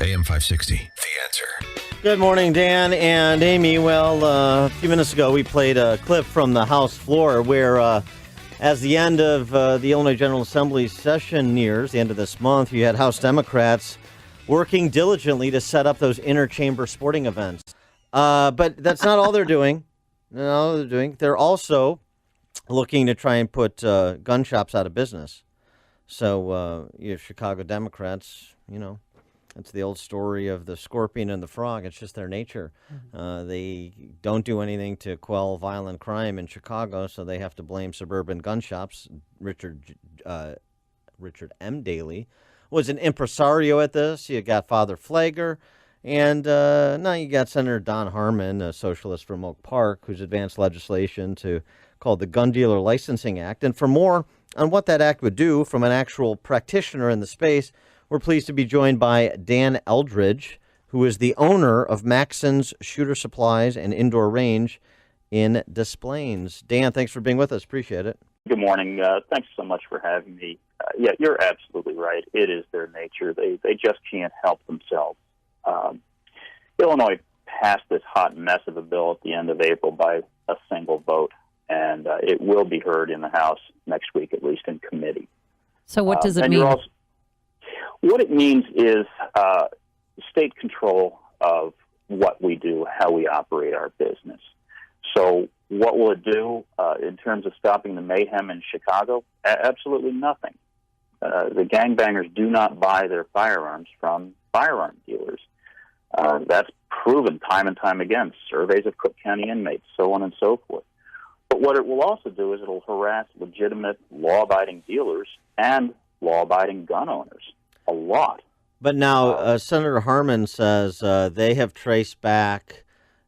AM 560, The Answer. Good morning, Dan and Amy. Well, a few minutes ago, we played a clip from the House floor where, as the end of the Illinois General Assembly session nears, the end of this month, you had House Democrats working diligently to set up those inter-chamber sporting events. But that's not all they're doing. No, they're also looking to try and put gun shops out of business. So, you Chicago Democrats, it's the old story of the scorpion and the frog. It's just their nature. They don't do anything to quell violent crime in Chicago, so they have to blame suburban gun shops. Richard M. Daley was an impresario at this. You got Father Flagler. And now you got Senator Don Harmon, a socialist from Oak Park, who's advanced legislation called the Gun Dealer Licensing Act. And for more on what that act would do from an actual practitioner in the space, we're pleased to be joined by Dan Eldridge, who is the owner of Maxson's Shooter Supplies and Indoor Range in Des Plaines. Dan, thanks for being with us. Appreciate it. Good morning. Thanks so much for having me. Yeah, you're absolutely right. It is their nature. They just can't help themselves. Illinois passed this hot mess of a bill at the end of April by a single vote, and it will be heard in the House next week, at least in committee. So what does it mean? What it means is state control of what we do, how we operate our business. So what will it do in terms of stopping the mayhem in Chicago? Absolutely nothing. The gangbangers do not buy their firearms from firearm dealers. That's proven time and time again, surveys of Cook County inmates, so on and so forth. But what it will also do is it will harass legitimate law-abiding dealers and law-abiding gun owners. A lot. But now Senator Harmon says they have traced back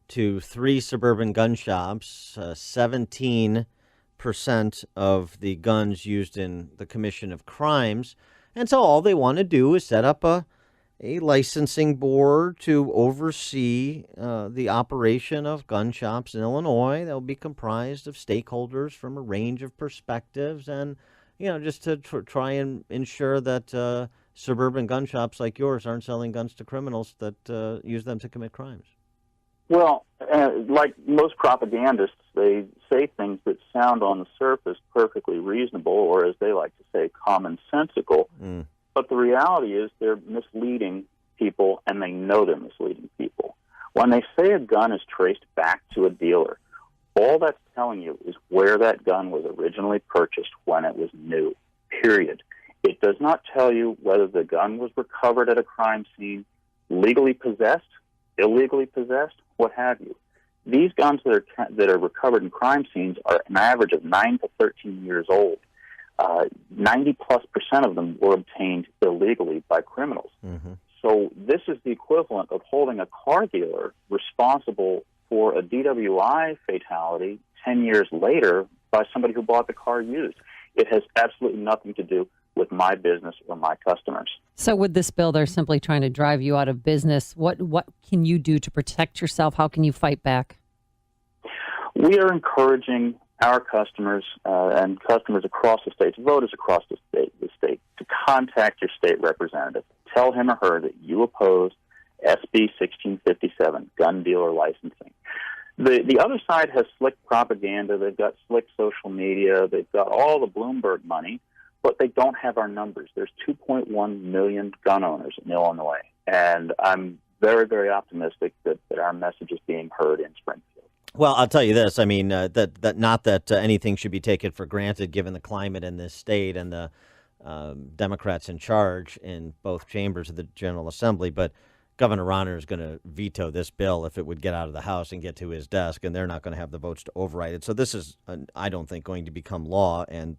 to 3 suburban gun shops, 17% of the guns used in the commission of crimes. And so all they want to do is set up a licensing board to oversee the operation of gun shops in Illinois. They'll be comprised of stakeholders from a range of perspectives and, just to try and ensure that suburban gun shops like yours aren't selling guns to criminals that use them to commit crimes. Well, like most propagandists, they say things that sound on the surface perfectly reasonable, or as they like to say, commonsensical. But the reality is they're misleading people, and they know they're misleading people. When they say a gun is traced back to a dealer, all that's telling you is where that gun was originally purchased when it was new, period. It does not tell you whether the gun was recovered at a crime scene, legally possessed, illegally possessed, what have you. These guns that are recovered in crime scenes are an average of 9 to 13 years old. 90+% of them were obtained illegally by criminals. So this is the equivalent of holding a car dealer responsible for a DWI fatality 10 years later by somebody who bought the car used. It has absolutely nothing to do with my business or my customers. So with this bill, they're simply trying to drive you out of business. What can you do to protect yourself? How can you fight back? We are encouraging our customers and customers across the state, voters across the state, to contact your state representative. Tell him or her that you oppose SB 1657, gun dealer licensing. The other side has slick propaganda. They've got slick social media. They've got all the Bloomberg money. But they don't have our numbers. There's 2.1 million gun owners in Illinois, and I'm very, very optimistic that our message is being heard in Springfield. Well, I'll tell you this. I mean, that not that anything should be taken for granted given the climate in this state and the Democrats in charge in both chambers of the General Assembly, but Governor Rauner is going to veto this bill if it would get out of the House and get to his desk, and they're not going to have the votes to override it. So this is, I don't think, going to become law, and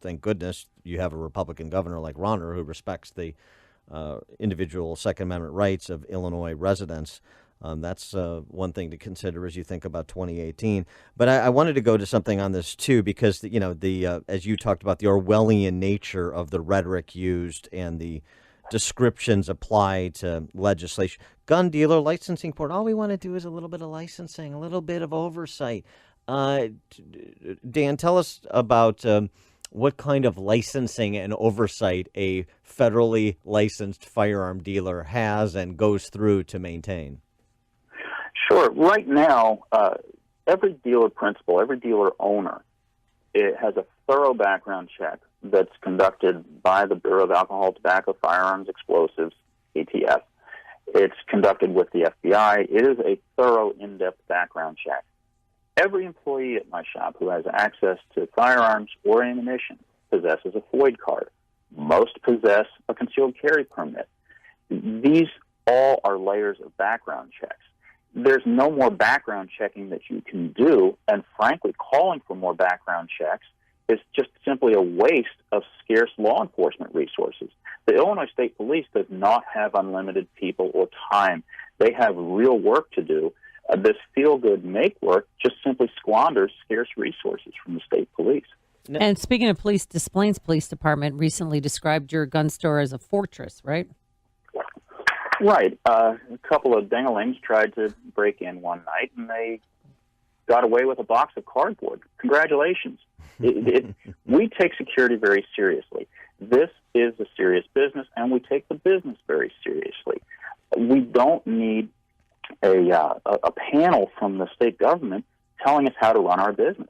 thank goodness you have a Republican governor like Rauner who respects the individual Second Amendment rights of Illinois residents. That's one thing to consider as you think about 2018. But I wanted to go to something on this, too, because, as you talked about, the Orwellian nature of the rhetoric used and the descriptions applied to legislation. Gun dealer licensing board, all we want to do is a little bit of licensing, a little bit of oversight. Dan, tell us about what kind of licensing and oversight a federally licensed firearm dealer has and goes through to maintain? Sure. Right now, every dealer principal, every dealer owner, it has a thorough background check that's conducted by the Bureau of Alcohol, Tobacco, Firearms, Explosives, ATF. It's conducted with the FBI. It is a thorough, in-depth background check. Every employee at my shop who has access to firearms or ammunition possesses a FOID card. Most possess a concealed carry permit. These all are layers of background checks. There's no more background checking that you can do, and frankly, calling for more background checks is just simply a waste of scarce law enforcement resources. The Illinois State Police does not have unlimited people or time. They have real work to do. This feel-good make work just simply squanders scarce resources from the state police. And speaking of police, Des Plaines Police Department recently described your gun store as a fortress, right? Right. A couple of dingalings tried to break in one night, and they got away with a box of cardboard. Congratulations. We take security very seriously. This is a serious business, and we take the business very seriously. We don't need a panel from the state government telling us how to run our business.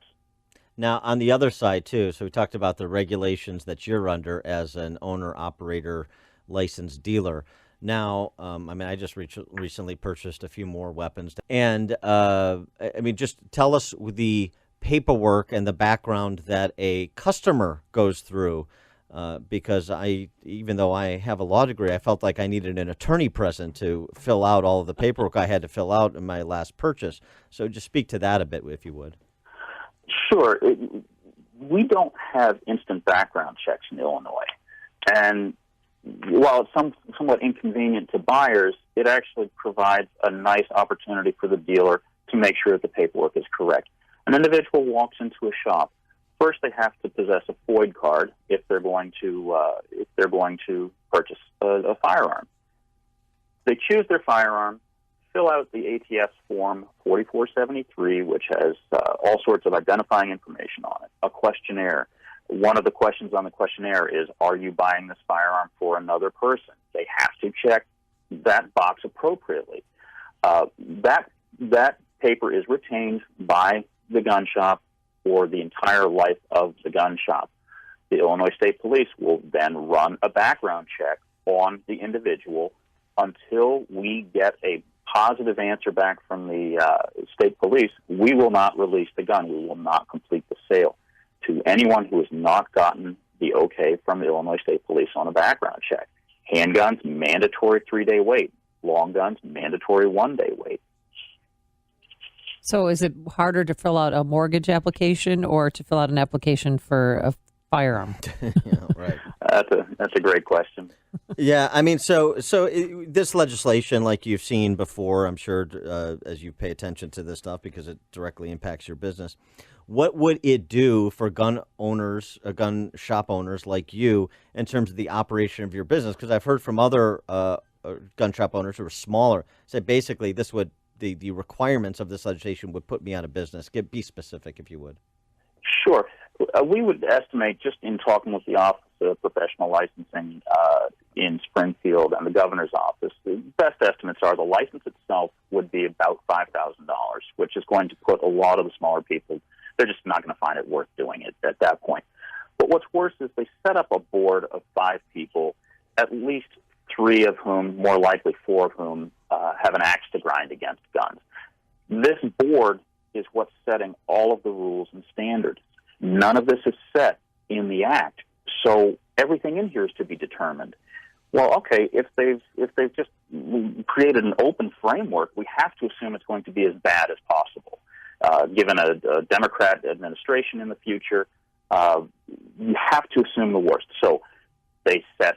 Now, on the other side, too, so we talked about the regulations that you're under as an owner-operator licensed dealer. Now, I just recently purchased a few more weapons. And, just tell us the paperwork and the background that a customer goes through. Because even though I have a law degree, I felt like I needed an attorney present to fill out all of the paperwork I had to fill out in my last purchase. So just speak to that a bit, if you would. Sure. We don't have instant background checks in Illinois. And while it's somewhat inconvenient to buyers, it actually provides a nice opportunity for the dealer to make sure that the paperwork is correct. An individual walks into a shop. First, they have to possess a FOID card if they're going to purchase a firearm. They choose their firearm, fill out the ATF form 4473, which has all sorts of identifying information on it. A questionnaire. One of the questions on the questionnaire is, "Are you buying this firearm for another person?" They have to check that box appropriately. That paper is retained by the gun shop for the entire life of the gun shop. The Illinois State Police will then run a background check on the individual until we get a positive answer back from the state police. We will not release the gun. We will not complete the sale to anyone who has not gotten the okay from the Illinois State Police on a background check. Handguns, mandatory 3-day wait. Long guns, mandatory 1-day wait. So is it harder to fill out a mortgage application or to fill out an application for a firearm? Yeah, right. That's a great question. Yeah, this legislation, like you've seen before, I'm sure, as you pay attention to this stuff because it directly impacts your business. What would it do for gun shop owners like you in terms of the operation of your business? Because I've heard from other gun shop owners who are smaller say basically this would the requirements of this legislation would put me out of business. Be specific, if you would. Sure. We would estimate, just in talking with the Office of Professional Licensing in Springfield and the governor's office, the best estimates are the license itself would be about $5,000, which is going to put a lot of the smaller people, they're just not going to find it worth doing it at that point. But what's worse is they set up a board of 5 people, at least 3 of whom, more likely 4 of whom, have an axe to grind against guns. This board is what's setting all of the rules and standards. None of this is set in the act, so everything in here is to be determined. Well, okay, if they've just created an open framework, we have to assume it's going to be as bad as possible. Given a Democrat administration in the future, you have to assume the worst. So they set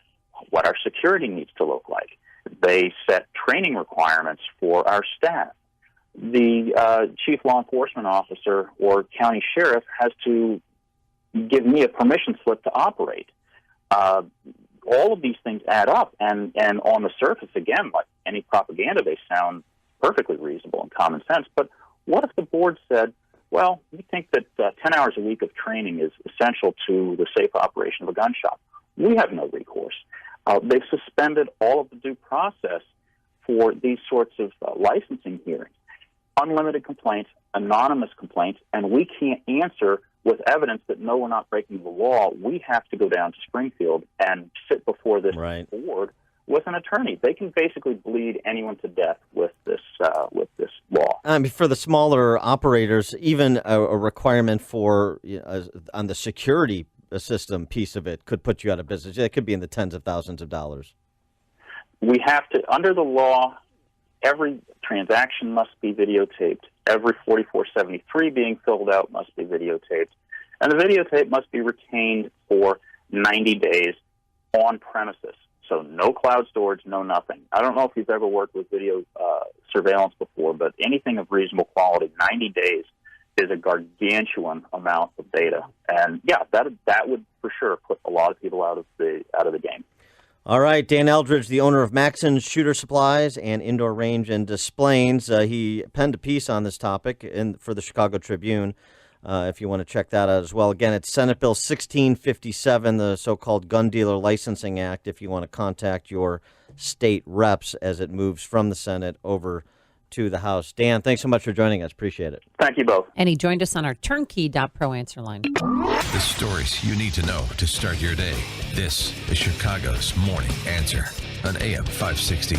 what our security needs to look like. They set training requirements for our staff. The chief law enforcement officer or county sheriff has to give me a permission slip to operate. All of these things add up, and on the surface, again, like any propaganda, they sound perfectly reasonable and common sense. But what if the board said, Well, we think that 10 hours a week of training is essential to the safe operation of a gun shop. We have no recourse. They've suspended all of the due process for these sorts of licensing hearings. Unlimited complaints, anonymous complaints, and we can't answer with evidence that, no, we're not breaking the law. We have to go down to Springfield and sit before this board with an attorney. They can basically bleed anyone to death with this law. I mean, for the smaller operators, even a requirement for on the security system piece of it could put you out of business. It could be in the tens of thousands of dollars. We have to, under the law, every transaction must be videotaped. Every 4473 being filled out must be videotaped. And the videotape must be retained for 90 days on premises. So no cloud storage, no nothing. I don't know if you've ever worked with video surveillance before, but anything of reasonable quality, 90 days is a gargantuan amount of data. And yeah, that would for sure put a lot of people out of the game. All right, Dan Eldridge, the owner of Maxson Shooter Supplies and Indoor Range and Displays. He penned a piece on this topic for the Chicago Tribune, if you want to check that out as well. Again, it's Senate Bill 1657, the so-called Gun Dealer Licensing Act, if you want to contact your state reps as it moves from the Senate over to the House. Dan, thanks so much for joining us. Appreciate it. Thank you both. And he joined us on our turnkey.pro answer line. The stories you need to know to start your day. This is Chicago's Morning Answer on AM 560.